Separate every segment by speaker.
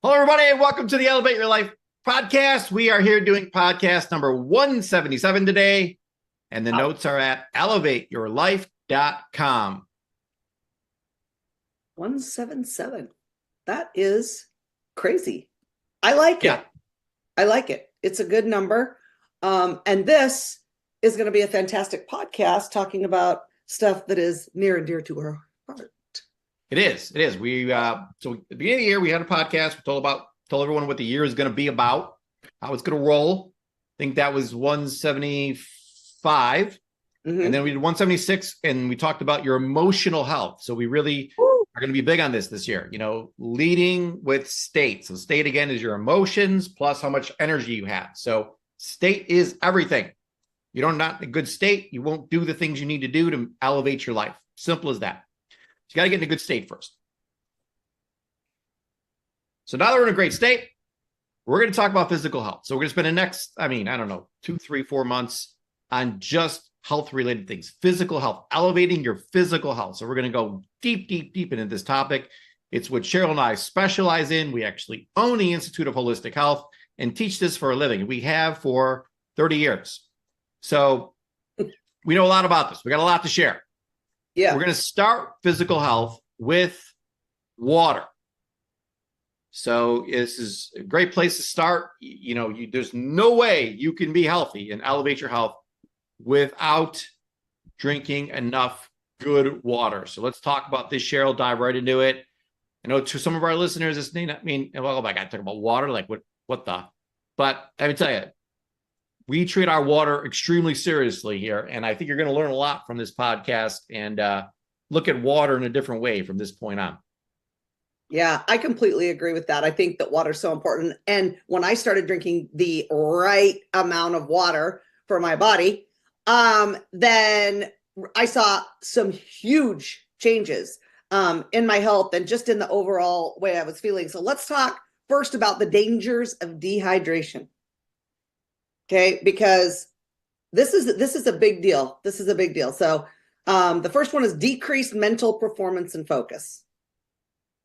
Speaker 1: Hello, everybody, and welcome to the Elevate Your Life podcast. We are here doing podcast number 177 today, and the notes are at elevateyourlife.com.
Speaker 2: 177. That is crazy. I like it. I like it. It's a good number. And this is going to be a fantastic podcast talking about stuff that is near and dear to our heart.
Speaker 1: It is. We so at the beginning of the year, we had a podcast. We told everyone what the year is going to be about, how it's going to roll. I think that was 175. Mm-hmm. And then we did 176, and we talked about your emotional health. So we really are going to be big on this year, leading with state. So state, again, is your emotions plus how much energy you have. So state is everything. You're not in a good state, you won't do the things you need to do to elevate your life. Simple as that. You got to get in a good state first. So now that we're in a great state, we're going to talk about physical health. So we're going to spend the next, 2, 3, 4 months on just health-related things, physical health, elevating your physical health. So we're going to go deep into this topic. It's what Cheryl and I specialize in. We actually own the Institute of Holistic Health and teach this for a living. We have for 30 years. So we know a lot about this. We got a lot to share. Yeah. We're going to start physical health with water. So this is a great place to start. There's no way you can be healthy and elevate your health without drinking enough good water. So let's talk about this, Cheryl. Dive right into it. I know to some of our listeners, this may not mean, oh my God, talk about water, like what the? But let me tell you, we treat our water extremely seriously here, and I think you're going to learn a lot from this podcast and look at water in a different way from this point on.
Speaker 2: Yeah, I completely agree with that. I think that water is so important. And when I started drinking the right amount of water for my body, then I saw some huge changes in my health and just in the overall way I was feeling. So let's talk first about the dangers of dehydration. Okay, because this is a big deal. This is a big deal. So the first one is decreased mental performance and focus.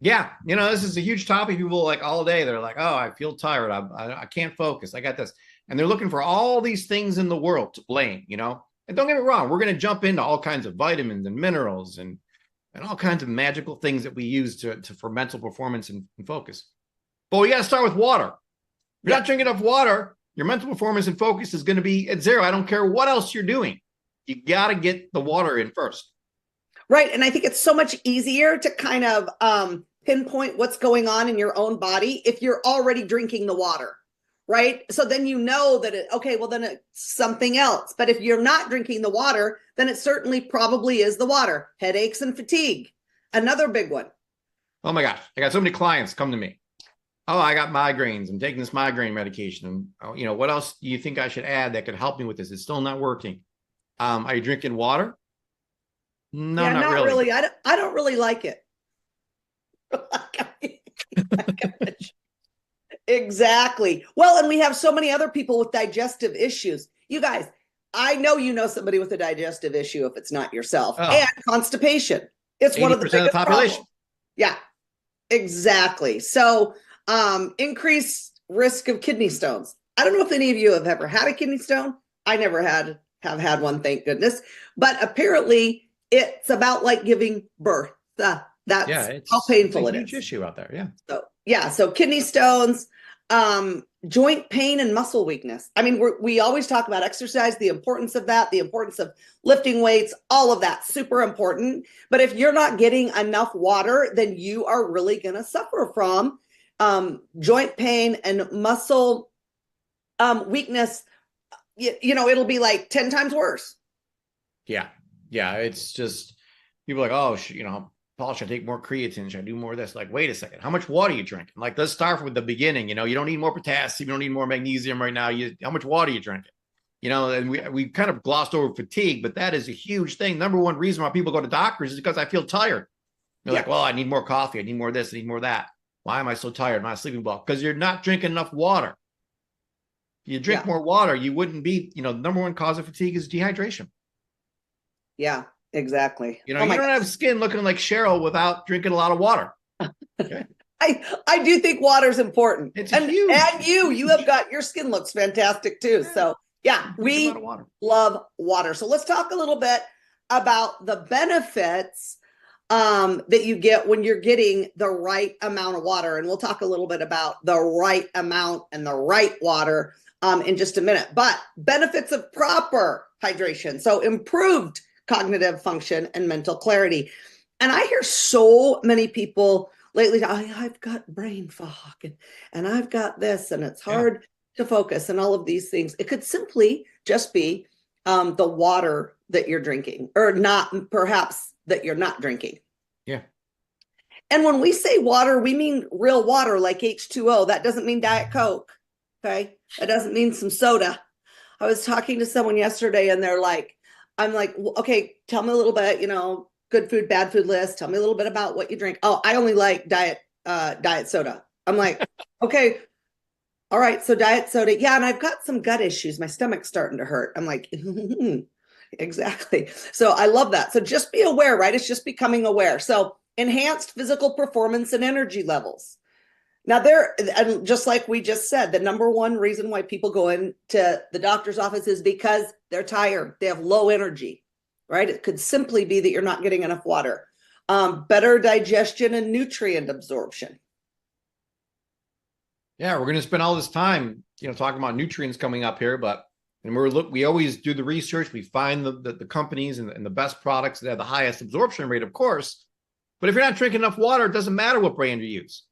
Speaker 1: Yeah, this is a huge topic. People like all day, they're like, oh, I feel tired. I can't focus. I got this. And they're looking for all these things in the world to blame, And don't get me wrong, we're going to jump into all kinds of vitamins and minerals and all kinds of magical things that we use for mental performance and focus. But we got to start with water. If you're not drinking enough water, your mental performance and focus is going to be at zero. I don't care what else you're doing. You got to get the water in first.
Speaker 2: Right. And I think it's so much easier to kind of pinpoint what's going on in your own body if you're already drinking the water. Right. So then that then it's something else. But if you're not drinking the water, then it certainly probably is the water. Headaches and fatigue. Another big one.
Speaker 1: Oh, my gosh. I got so many clients come to me. Oh, I got migraines. I'm taking this migraine medication. And, what else do you think I should add that could help me with this? It's still not working. Are you drinking water? No, not really.
Speaker 2: I don't really like it. Exactly. Well, and we have so many other people with digestive issues. You guys, I know somebody with a digestive issue if it's not yourself. And constipation. It's one of the biggest population. Problems. Yeah, exactly. So increased risk of kidney stones. I don't know if any of you have ever had a kidney stone. I never have had one, thank goodness. But apparently it's about like giving birth. That's how painful it is. It's a
Speaker 1: huge issue out there.
Speaker 2: So kidney stones, joint pain and muscle weakness. I mean, we always talk about exercise, the importance of that, the importance of lifting weights, all of that, super important. But if you're not getting enough water, then you are really going to suffer from joint pain and muscle weakness. It'll be like 10 times worse.
Speaker 1: Yeah. It's just people are like, oh, Paul, should I take more creatine? Should I do more of this? Like, wait a second. How much water are you drinking? Like, let's start with the beginning. You don't need more potassium. You don't need more magnesium right now. How much water are you drinking? And we kind of glossed over fatigue, but that is a huge thing. Number one reason why people go to doctors is because I feel tired. They're like, well, I need more coffee. I need more of this. I need more of that. Why am I so tired? I'm not sleeping well. Because you're not drinking enough water. If you drink more water, you wouldn't be, the number one cause of fatigue is dehydration.
Speaker 2: Yeah, exactly.
Speaker 1: You don't have skin looking like Cheryl without drinking a lot of water. Okay.
Speaker 2: I do think water's important.
Speaker 1: It's
Speaker 2: and
Speaker 1: huge.
Speaker 2: And you have got, your skin looks fantastic too.
Speaker 1: Yeah.
Speaker 2: So yeah, we love water. So let's talk a little bit about the benefits that you get when you're getting the right amount of water. And we'll talk a little bit about the right amount and the right water in just a minute. But benefits of proper hydration. So improved cognitive function and mental clarity. And I hear so many people lately, I've got brain fog and I've got this and it's hard to focus and all of these things. It could simply just be the water that you're drinking, or not, perhaps that you're not drinking.
Speaker 1: Yeah.
Speaker 2: And when we say water, we mean real water like H2O. That doesn't mean Diet Coke. Okay. That doesn't mean some soda. I was talking to someone yesterday and they're like, I'm like, okay, tell me a little bit, good food, bad food list. Tell me a little bit about what you drink. Oh, I only like diet soda. I'm like, okay, all right. So diet soda. Yeah. And I've got some gut issues. My stomach's starting to hurt. I'm like, exactly. So I love that. So just be aware, right? It's just becoming aware. So enhanced physical performance and energy levels. Now and just like we just said, the number one reason why people go into the doctor's office is because they're tired. They have low energy, right? It could simply be that you're not getting enough water. Better digestion and nutrient absorption.
Speaker 1: Yeah, we're going to spend all this time, talking about nutrients coming up here, we always do the research. We find the companies and the best products that have the highest absorption rate, of course. But if you're not drinking enough water, it doesn't matter what brand you use.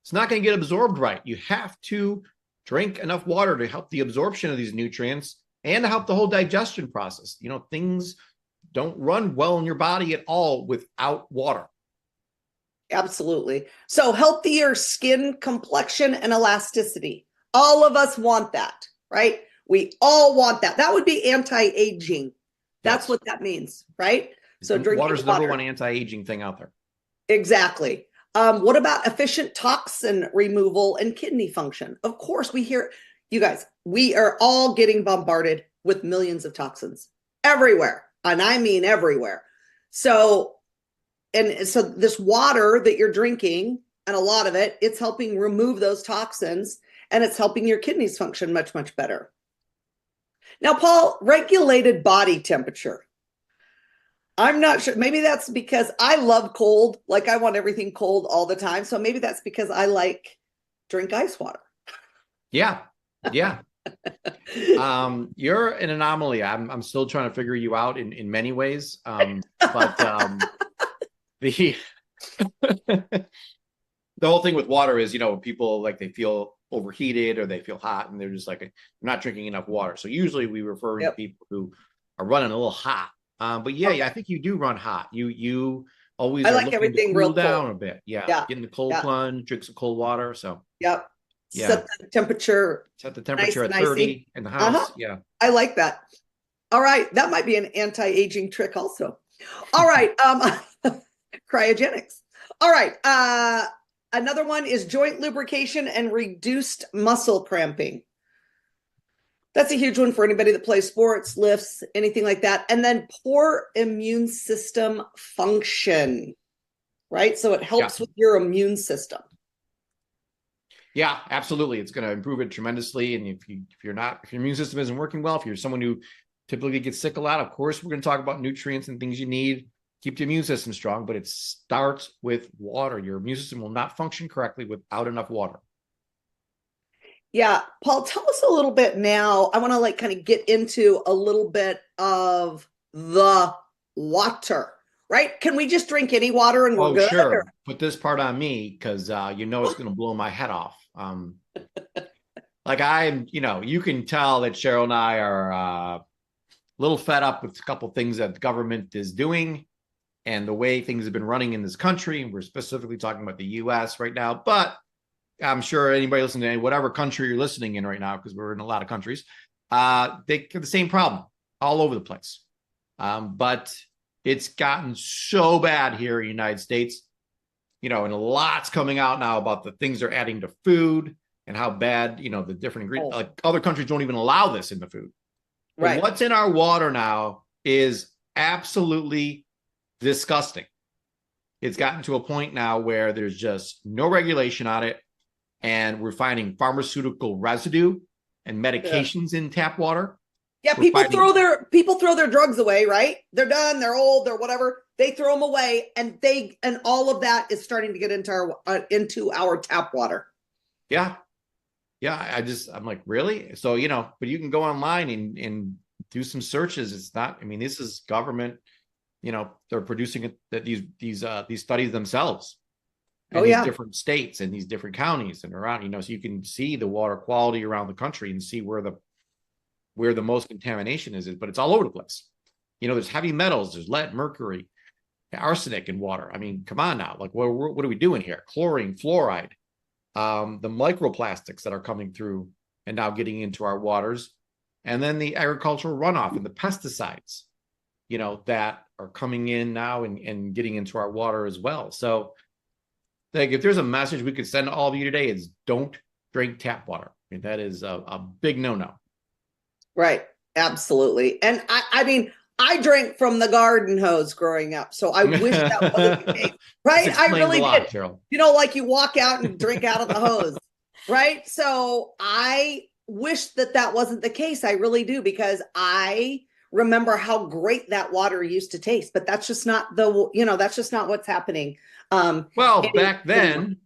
Speaker 1: It's not going to get absorbed right. You have to drink enough water to help the absorption of these nutrients and to help the whole digestion process. Things don't run well in your body at all without water.
Speaker 2: Absolutely. So healthier skin complexion and elasticity. All of us want that, right? We all want that. That would be anti-aging. That's what that means, right? So drinking
Speaker 1: water's the number one anti-aging thing out there.
Speaker 2: Exactly. What about efficient toxin removal and kidney function? Of course, we hear, you guys, we are all getting bombarded with millions of toxins everywhere. And I mean everywhere. So this water that you're drinking, and a lot of it, it's helping remove those toxins and it's helping your kidneys function much, much better. Now, Paul, regulated body temperature. I'm not sure. Maybe that's because I love cold. Like I want everything cold all the time. So maybe that's because I drink ice water.
Speaker 1: Yeah. Yeah. You're an anomaly. I'm still trying to figure you out in many ways. But the whole thing with water is, people they feel overheated or they feel hot and they're just like, they're not drinking enough water. So usually we refer to people who are running a little hot. But yeah, I think you do run hot. You always
Speaker 2: I like everything
Speaker 1: to cool
Speaker 2: real
Speaker 1: down
Speaker 2: cold.
Speaker 1: a bit. Yeah. Get in the cold plunge, drink some cold water. So
Speaker 2: yeah. Set the temperature
Speaker 1: at
Speaker 2: nice
Speaker 1: 30 in the house. Yeah.
Speaker 2: I like that. All right. That might be an anti-aging trick also. All right. Cryogenics. All right. Another one is joint lubrication and reduced muscle cramping. That's a huge one for anybody that plays sports, lifts, anything like that. And then poor immune system function, right? So it helps with your immune system.
Speaker 1: Yeah, absolutely. It's going to improve it tremendously. And if your immune system isn't working well, if you're someone who typically gets sick a lot, of course, we're going to talk about nutrients and things you need. Keep the immune system strong, but it starts with water. Your immune system will not function correctly without enough water.
Speaker 2: Yeah. Paul, tell us a little bit now. I want to kind of get into a little bit of the water, right? Can we just drink any water and we're good?
Speaker 1: Sure. Or? Put this part on me because it's going to blow my head off. You can tell that Cheryl and I are a little fed up with a couple things that the government is doing and the way things have been running in this country. And we're specifically talking about the U.S. right now, but I'm sure anybody listening to whatever country you're listening in right now, because we're in a lot of countries, they have the same problem all over the place. But it's gotten so bad here in the United States, and a lot's coming out now about the things they're adding to food and how bad, the different ingredients, like other countries don't even allow this in the food. Right. But what's in our water now is absolutely disgusting. it's gotten to a point now where there's just no regulation on it. And we're finding pharmaceutical residue and medications in tap water.
Speaker 2: Yeah,
Speaker 1: We're finding,
Speaker 2: people throw their drugs away, right? They're done, they're old, they're whatever. They throw them away, and all of that is starting to get into our tap water.
Speaker 1: yeah, yeah. I'm like, really? So, but you can go online and do some searches. It's not, I mean, this is government, they're producing it, that these studies themselves in these different states and these different counties and around, so you can see the water quality around the country and see where the most contamination is, but it's all over the place. There's heavy metals, there's lead, mercury, arsenic in water. I mean, come on now. Like, what are we doing here? Chlorine, fluoride, the microplastics that are coming through and now getting into our waters, and then the agricultural runoff and the pesticides, that are coming in now and getting into our water as well. So, like, if there's a message we could send to all of you today, it's don't drink tap water. I mean, that is a big no-no.
Speaker 2: Right. Absolutely. And I mean, I drank from the garden hose growing up, so I wish that wasn't the case. Right? I really did.
Speaker 1: Cheryl.
Speaker 2: Like you walk out and drink out of the hose, right? So I wish that wasn't the case. I really do, because I remember how great that water used to taste, but that's just not that's just not what's happening.
Speaker 1: Well, back then,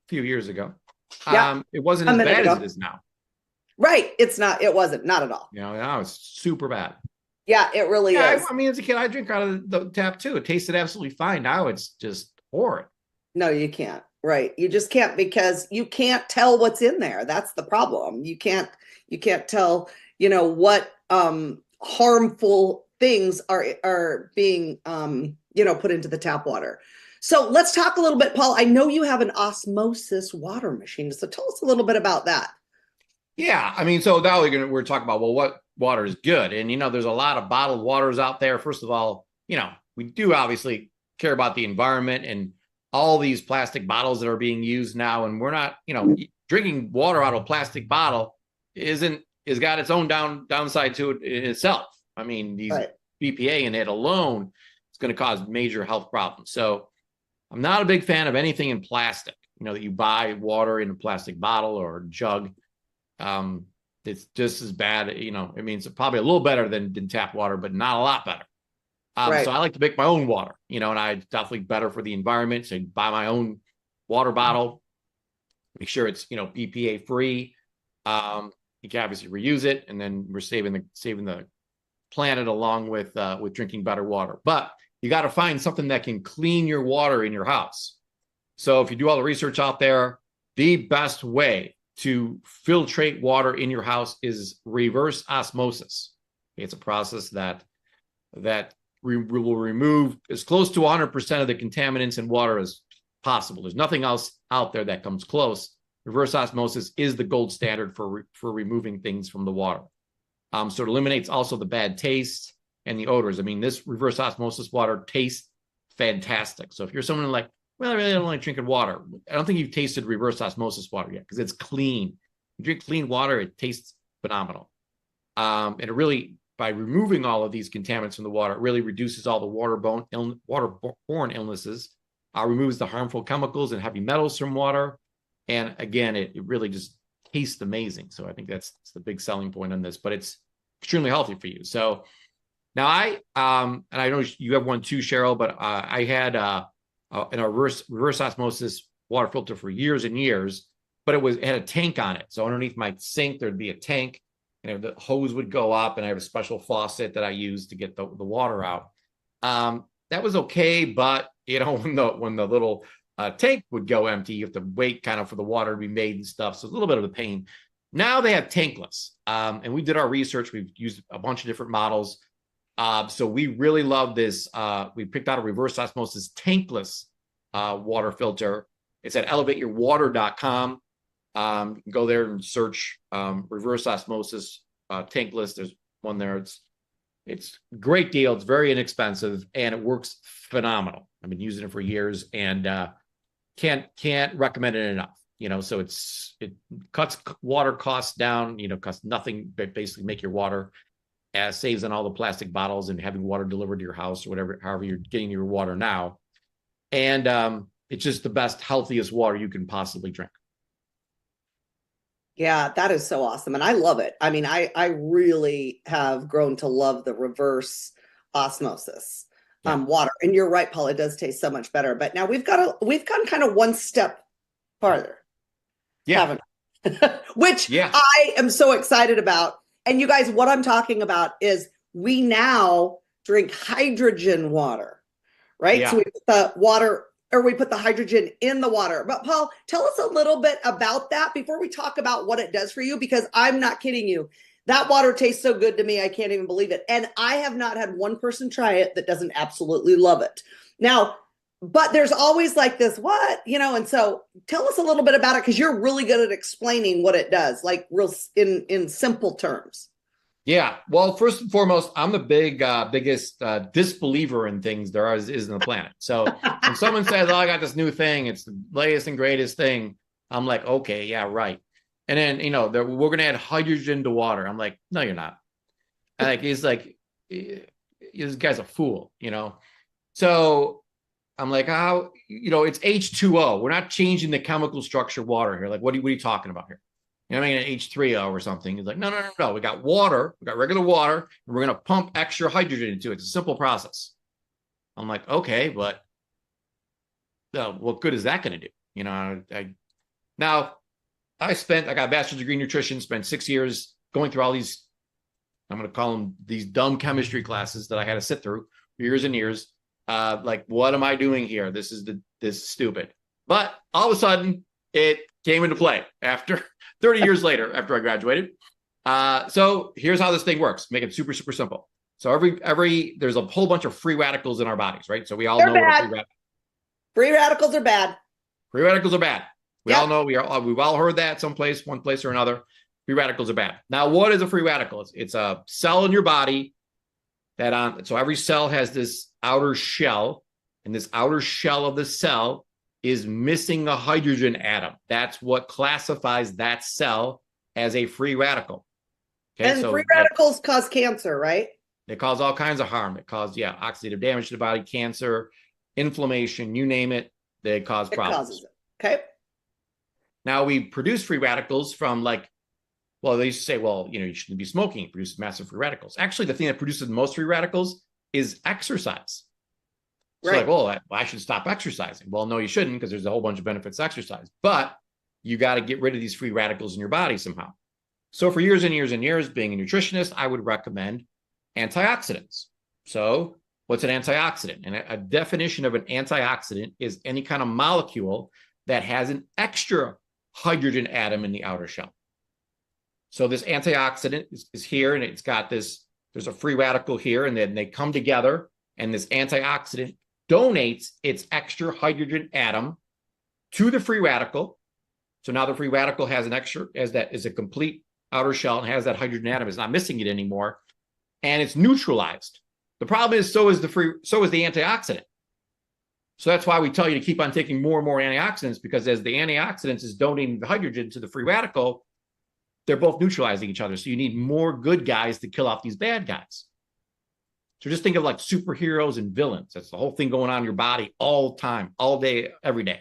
Speaker 1: a few years ago, it wasn't as bad as it is now.
Speaker 2: Right. It wasn't, not at all.
Speaker 1: Now it's super bad.
Speaker 2: Yeah, it really is.
Speaker 1: I mean, as a kid, I drink out of the tap too. It tasted absolutely fine. Now it's just horrid.
Speaker 2: No, you can't. Right. You just can't, because you can't tell what's in there. That's the problem. You can't tell, what harmful things are being put into the tap water. So let's talk a little bit, Paul. I know you have an osmosis water machine. So tell us a little bit about that.
Speaker 1: Yeah, I mean, so now we're talking about, well, what water is good? And, there's a lot of bottled waters out there. First of all, we do obviously care about the environment and all these plastic bottles that are being used now. And we're not, drinking water out of a plastic bottle is got its own downside to it in itself. I mean, these BPA in it alone is going to cause major health problems. So I'm not a big fan of anything in plastic, that you buy water in a plastic bottle or jug. It's just as bad, I mean, it's probably a little better than tap water, but not a lot better. So I like to make my own water, and it's definitely better for the environment. So I buy my own water bottle, make sure it's, BPA free. You can obviously reuse it, and then we're saving the planet along with drinking better water. But you got to find something that can clean your water in your house. So if you do all the research out there, the best way to filtrate water in your house is reverse osmosis. It's a process that will remove as close to 100% of the contaminants in water as possible. There's nothing else out there that comes close. Reverse osmosis is the gold standard for removing things from the water. So it eliminates also the bad taste and the odors. I mean, this reverse osmosis water tastes fantastic. So if you're someone like, well, I really don't like drinking water, I don't think you've tasted reverse osmosis water yet, because it's clean. You drink clean water, it tastes phenomenal. And it really, by removing all of these contaminants from the water, it really reduces all the waterborne illnesses, removes the harmful chemicals and heavy metals from water. And again, it really just tastes amazing. So I think that's the big selling point on this, but it's extremely healthy for you. So now and I know you have one too, Cheryl, but I had in a reverse osmosis water filter for years and years, but it had a tank on it. So underneath my sink, there'd be a tank, and the hose would go up, and I have a special faucet that I use to get the water out. That was okay, but when the little tank would go empty, you have to wait kind of for the water to be made and stuff. So it's a little bit of a pain. Now they have tankless, and we did our research. We've used a bunch of different models. So we really love this. We picked out a reverse osmosis tankless water filter. It's at elevateyourwater.com. You can go there and search reverse osmosis tankless. There's one there. It's a great deal. It's very inexpensive, and it works phenomenal. I've been using it for years, and can't recommend it enough. So it cuts water costs down. Costs nothing, but basically make your water saves on all the plastic bottles and having water delivered to your house or whatever, however you're getting your water now. And it's just the best, healthiest water you can possibly drink.
Speaker 2: Yeah, that is so awesome. And I love it. I mean, I really have grown to love the reverse osmosis
Speaker 1: Yeah.
Speaker 2: water. And you're right, Paul, it does taste so much better. But now we've gone kind of one step farther,
Speaker 1: Yeah.
Speaker 2: haven't we? Which
Speaker 1: Yeah.
Speaker 2: I am so excited about. And you guys, what I'm talking about is we now drink hydrogen water, right?
Speaker 1: Yeah.
Speaker 2: So we put the water or we put the hydrogen in the water. But Paul, tell us a little bit about that before we talk about what it does for you, because I'm not kidding you. That water tastes so good to me, I can't even believe it. And I have not had one person try it that doesn't absolutely love it. Now, but there's always like this, what, and so tell us a little bit about it, because you're really good at explaining what it does, like real in simple terms.
Speaker 1: Yeah. Well, first and foremost, I'm the biggest disbeliever in things there is in the planet. So when someone says, "Oh, I got this new thing, it's the latest and greatest thing," I'm like, "Okay, yeah, right." And then we're gonna add hydrogen to water. I'm like, "No, you're not." He's like, "This guy's a fool," So I'm like, "How? It's H2O. We're not changing the chemical structure of water here. Like, what are you talking about here?" I mean, an H3O or something. He's like, no. We got water. We got regular water, and we're going to pump extra hydrogen into it. It's a simple process. I'm like, okay, but what good is that going to do? Now, I got a bachelor's degree in nutrition, spent 6 years going through all these, I'm going to call them these dumb chemistry classes that I had to sit through for years and years. Like, what am I doing here? This is stupid. But all of a sudden, it came into play after 30 years later, after I graduated. So here's how this thing works. Make it super, super simple. So there's a whole bunch of free radicals in our bodies, right? So we all know what a
Speaker 2: free radicals are bad.
Speaker 1: Free radicals are bad. We all know, we've all heard that one place or another. Free radicals are bad. Now, what is a free radical? It's a cell in your body so every cell has this outer shell, and this outer shell of the cell is missing a hydrogen atom. That's what classifies that cell as a free radical.
Speaker 2: Okay, and so free radicals cause cancer, right?
Speaker 1: They cause all kinds of harm. They cause, oxidative damage to the body, cancer, inflammation, you name it. They cause problems. It causes
Speaker 2: it. Okay.
Speaker 1: Now we produce free radicals from they used to say, you shouldn't be smoking. It produces massive free radicals. Actually, the thing that produces the most free radicals is exercise. So right. I should stop exercising. Well, no, you shouldn't, because there's a whole bunch of benefits to exercise. But you got to get rid of these free radicals in your body somehow. So for years and years and years, being a nutritionist, I would recommend antioxidants. So what's an antioxidant? And a definition of an antioxidant is any kind of molecule that has an extra hydrogen atom in the outer shell. So this antioxidant is here, and it's got there's a free radical here, and then they come together, and this antioxidant donates its extra hydrogen atom to the free radical. So now the free radical has an extra, as that is a complete outer shell and has that hydrogen atom. It's not missing it anymore, and it's neutralized. The problem is so is the antioxidant. So that's why we tell you to keep on taking more and more antioxidants, because as the antioxidants is donating the hydrogen to the free radical, they're both neutralizing each other. So you need more good guys to kill off these bad guys. So just think of like superheroes and villains. That's the whole thing going on in your body all the time, all day, every day.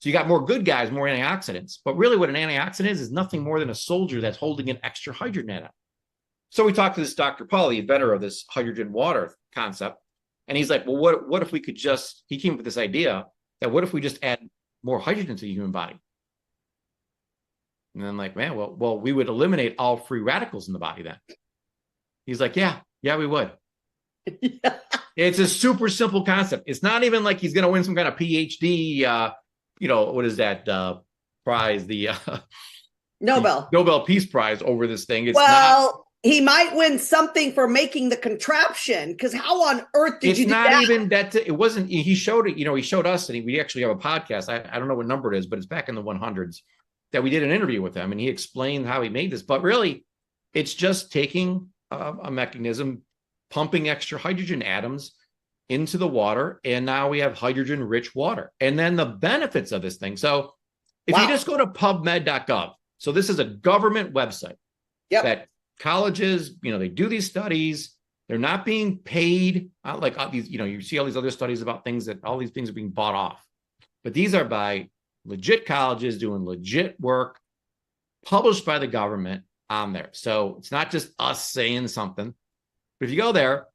Speaker 1: So you got more good guys, more antioxidants. But really what an antioxidant is nothing more than a soldier that's holding an extra hydrogen atom. So we talked to this Dr. Paul, the inventor of this hydrogen water concept. And he's like, well, what if we could he came up with this idea that what if we just add more hydrogen to the human body? And I'm like, man, well, we would eliminate all free radicals in the body then. He's like, yeah, we would. Yeah. It's a super simple concept. It's not even like he's going to win some kind of PhD, what is that prize? The Nobel Peace Prize over this thing. It's
Speaker 2: he might win something for making the contraption, because how on earth did you do that?
Speaker 1: It's not even that. It wasn't. He showed it. He showed us, and we actually have a podcast. I don't know what number it is, but it's back in the 100s that we did an interview with him, and he explained how he made this. But really, it's just taking a mechanism, pumping extra hydrogen atoms into the water, and now we have hydrogen-rich water. And then the benefits of this thing. So if you just go to PubMed.gov, so this is a government website that colleges, they do these studies, They're not being paid like these, you see all these other studies about things that all these things are being bought off. But these are by legit colleges doing legit work, published by the government on there. So it's not just us saying something. But if you go there,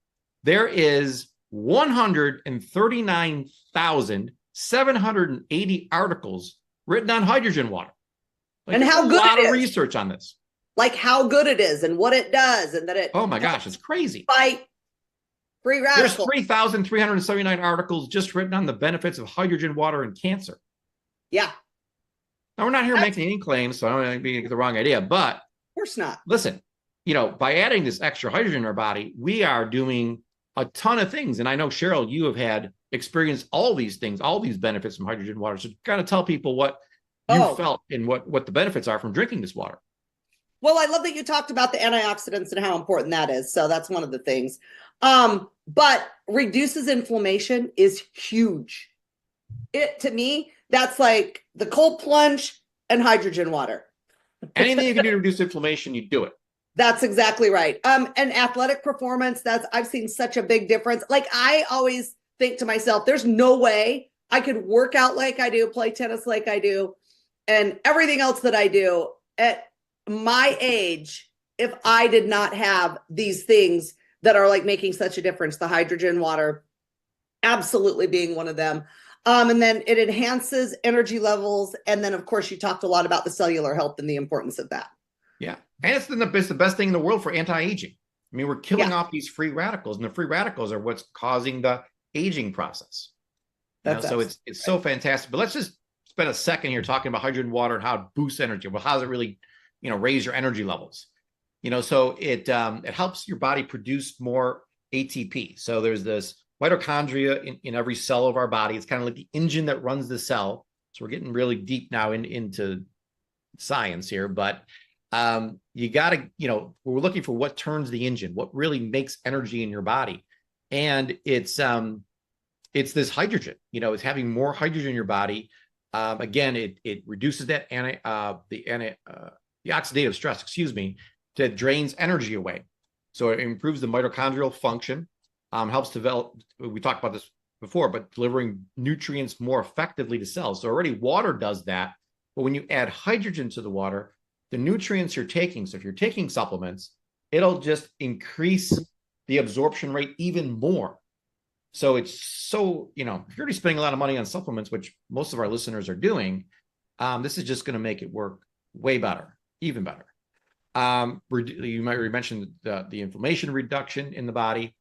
Speaker 1: there is 139,780 articles written on hydrogen water.
Speaker 2: Like, and how good
Speaker 1: it is. A lot of research on this.
Speaker 2: Like how good it is and what it does, and that it.
Speaker 1: Oh my gosh, it's crazy.
Speaker 2: Fight free radicals.
Speaker 1: There's 3,379 articles just written on the benefits of hydrogen water and cancer.
Speaker 2: Yeah.
Speaker 1: Now, we're not here making any claims, so I don't want to get the wrong idea, but
Speaker 2: of course not.
Speaker 1: Listen, by adding this extra hydrogen in our body, we are doing a ton of things. And I know, Cheryl, you have had experienced all these things, all these benefits from hydrogen water. So kind of tell people what you felt and what the benefits are from drinking this water.
Speaker 2: Well, I love that you talked about the antioxidants and how important that is. So that's one of the things. But reduces inflammation is huge. To me, that's like the cold plunge and hydrogen water.
Speaker 1: Anything you can do to reduce inflammation, you do it.
Speaker 2: That's exactly right. And athletic performance, I've seen such a big difference. Like, I always think to myself, there's no way I could work out like I do, play tennis like I do, and everything else that I do at my age if I did not have these things that are like making such a difference. The hydrogen water absolutely being one of them. And then it enhances energy levels. And then, of course, you talked a lot about the cellular health and the importance of that.
Speaker 1: Yeah. And it's the best thing in the world for anti-aging. I mean, we're killing off these free radicals, and the free radicals are what's causing the aging process. So it's so fantastic. But let's just spend a second here talking about hydrogen water and how it boosts energy. Well, how does it really, raise your energy levels? So it helps your body produce more ATP. So there's this mitochondria in every cell of our body. It's kind of like the engine that runs the cell. So we're getting really deep now into science here, but you got to, we're looking for what turns the engine, what really makes energy in your body. And it's this hydrogen, it's having more hydrogen in your body. Again, it reduces that the oxidative stress, that drains energy away. So it improves the mitochondrial function, helps develop, we talked about this before, but delivering nutrients more effectively to cells. So already water does that. But when you add hydrogen to the water, the nutrients you're taking, so if you're taking supplements, it'll just increase the absorption rate even more. So it's so, if you're already spending a lot of money on supplements, which most of our listeners are doing, this is just going to make it work way better, even better. You might mention the inflammation reduction in the body,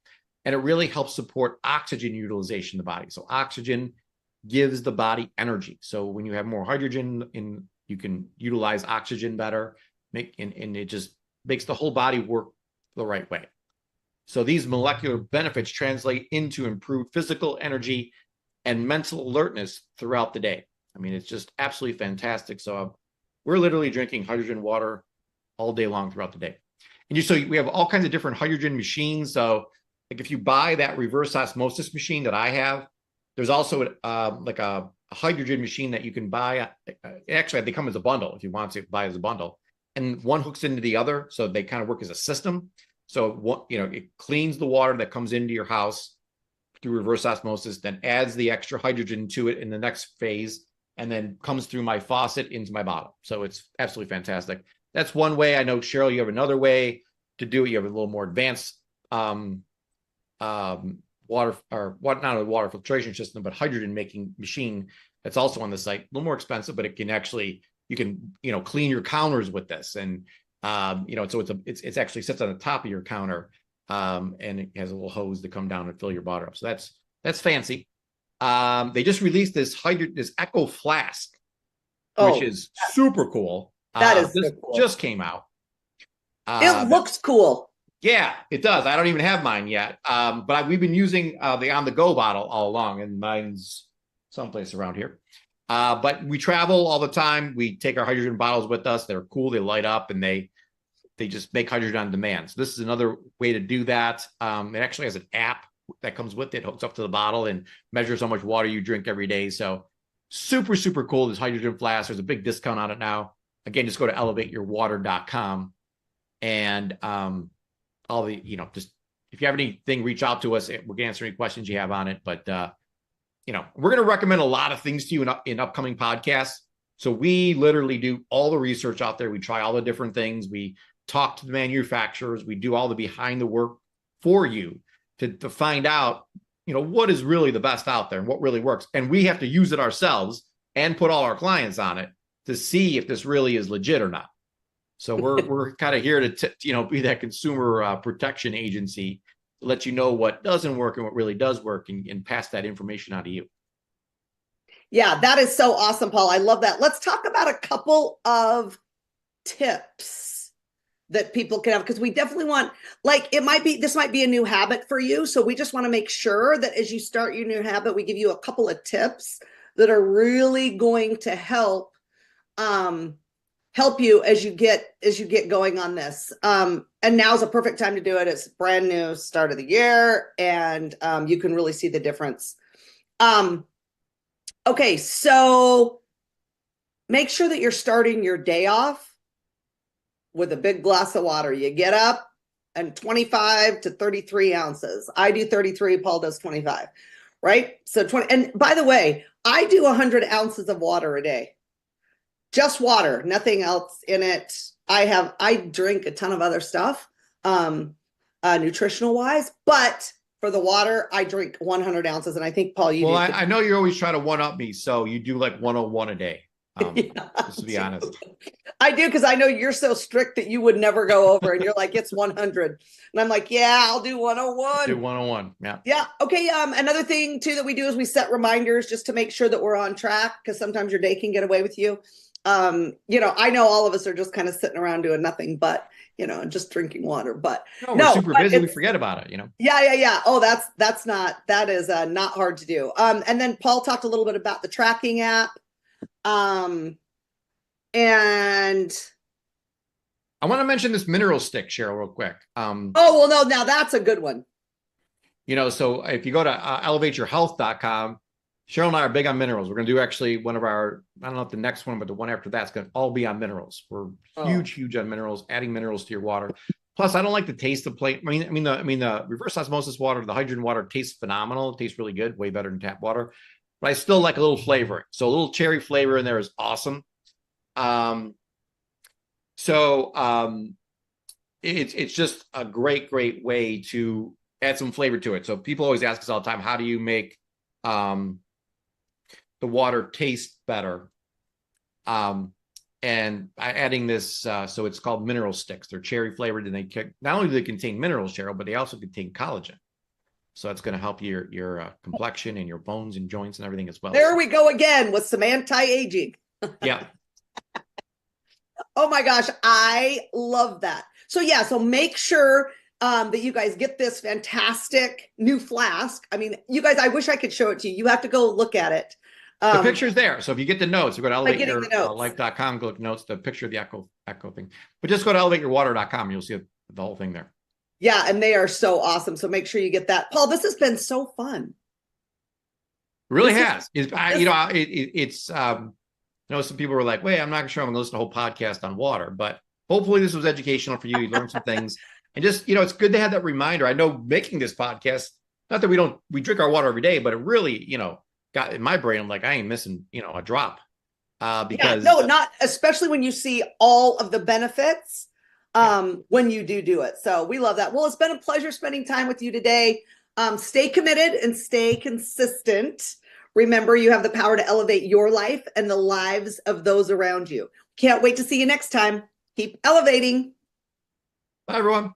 Speaker 1: and it really helps support oxygen utilization in the body. So oxygen gives the body energy. So when you have more hydrogen you can utilize oxygen better, and it just makes the whole body work the right way. So these molecular benefits translate into improved physical energy and mental alertness throughout the day. I mean, it's just absolutely fantastic. So we're literally drinking hydrogen water all day long throughout the day. And so we have all kinds of different hydrogen machines. So like if you buy that reverse osmosis machine that I have, there's also like a hydrogen machine that you can buy. Actually, they come as a bundle if you want to buy as a bundle, and one hooks into the other, so they kind of work as a system. So it cleans the water that comes into your house through reverse osmosis, then adds the extra hydrogen to it in the next phase, and then comes through my faucet into my bottle. So it's absolutely fantastic. That's one way. I know, Cheryl, you have another way to do it. You have a little more advanced water, or what, not a water filtration system, but hydrogen making machine that's also on the site. A little more expensive, but it can actually, you can, clean your counters with this. And, so it's actually sits on the top of your counter, and it has a little hose to come down and fill your water up. So that's fancy. They just released this Echo Flask, which is super cool.
Speaker 2: That is so cool.
Speaker 1: Just came out.
Speaker 2: It looks cool.
Speaker 1: Yeah, it does. I don't even have mine yet. But we've been using the on-the-go bottle all along, and mine's someplace around here. But we travel all the time. We take our hydrogen bottles with us. They're cool. They light up, and they just make hydrogen on demand. So this is another way to do that. It actually has an app that comes with it, hooks up to the bottle, and measures how much water you drink every day. So super, super cool, this hydrogen flask. There's a big discount on it now. Again, just go to elevateyourwater.com, and all the, just if you have anything, reach out to us. We can answer any questions you have on it. But, we're going to recommend a lot of things to you in upcoming podcasts. So we literally do all the research out there. We try all the different things. We talk to the manufacturers. We do all the behind the work for you to find out, what is really the best out there and what really works. And we have to use it ourselves and put all our clients on it to see if this really is legit or not. So we're kind of here to be that consumer protection agency to let you know what doesn't work and what really does work, and pass that information on to you.
Speaker 2: Yeah, that is so awesome, Paul. I love that. Let's talk about a couple of tips that people can have, because we definitely want, this might be a new habit for you. So we just want to make sure that as you start your new habit, we give you a couple of tips that are really going to help you as you get going on this. And now's a perfect time to do it. It's brand new start of the year, and you can really see the difference. Okay, so make sure that you're starting your day off with a big glass of water. You get up and 25 to 33 ounces. I do 33, Paul does 25, right? So 20, and by the way, I do 100 ounces of water a day. Just water, nothing else in it. I drink a ton of other stuff, nutritional wise, but for the water, I drink 100 ounces. And I think, Paul, you do.
Speaker 1: I know you're always trying to one up me. So you do like 101 a day. Just to be honest.
Speaker 2: I do, because I know you're so strict that you would never go over, and you're like, it's 100. And I'm like, yeah, I'll do 101.
Speaker 1: Do 101. Yeah.
Speaker 2: Yeah. Okay. Another thing too that we do is we set reminders just to make sure that we're on track, because sometimes your day can get away with you. I know all of us are just kind of sitting around doing nothing but, just drinking water, but
Speaker 1: we're super busy. We forget about it,
Speaker 2: Yeah. Oh, that is not hard to do. And then Paul talked a little bit about the tracking app. And
Speaker 1: I want to mention this mineral stick, Cheryl, real quick.
Speaker 2: Now that's a good one.
Speaker 1: So if you go to elevateyourhealth.com, Cheryl and I are big on minerals. We're going to do actually one of our, I don't know if the next one, but the one after that's going to all be on minerals. We're huge on minerals, adding minerals to your water. Plus, I don't like the taste of plain. The reverse osmosis water, the hydrogen water tastes phenomenal. It tastes really good, way better than tap water. But I still like a little flavoring. So a little cherry flavor in there is awesome. It's just a great way to add some flavor to it. So people always ask us all the time, how do you make the water taste better? And adding this, so it's called mineral sticks. They're cherry flavored, and not only do they contain minerals, Cheryl, but they also contain collagen. So it's going to help your complexion and your bones and joints and everything as well.
Speaker 2: There we go again with some anti-aging.
Speaker 1: Yeah.
Speaker 2: Oh my gosh, I love that. So make sure that you guys get this fantastic new flask. I mean, you guys, I wish I could show it to you. You have to go look at it.
Speaker 1: The picture's there. So if you get the notes, you go to elevateyourlife.com, go to notes, the picture of the echo thing. But just go to elevateyourwater.com. You'll see the whole thing there.
Speaker 2: Yeah, and they are so awesome. So make sure you get that. Paul, this has been so fun.
Speaker 1: It really has. Some people were like, wait, I'm not sure I'm going to listen to a whole podcast on water, but hopefully this was educational for you. You learned some things, and just, it's good to have that reminder. I know making this podcast, not that we drink our water every day, but it really, got in my brain. I'm like, I ain't missing, a drop. Because
Speaker 2: not especially when you see all of the benefits when you do it. So we love that. Well, it's been a pleasure spending time with you today. Stay committed and stay consistent. Remember, you have the power to elevate your life and the lives of those around you. Can't wait to see you next time. Keep elevating.
Speaker 1: Bye, everyone.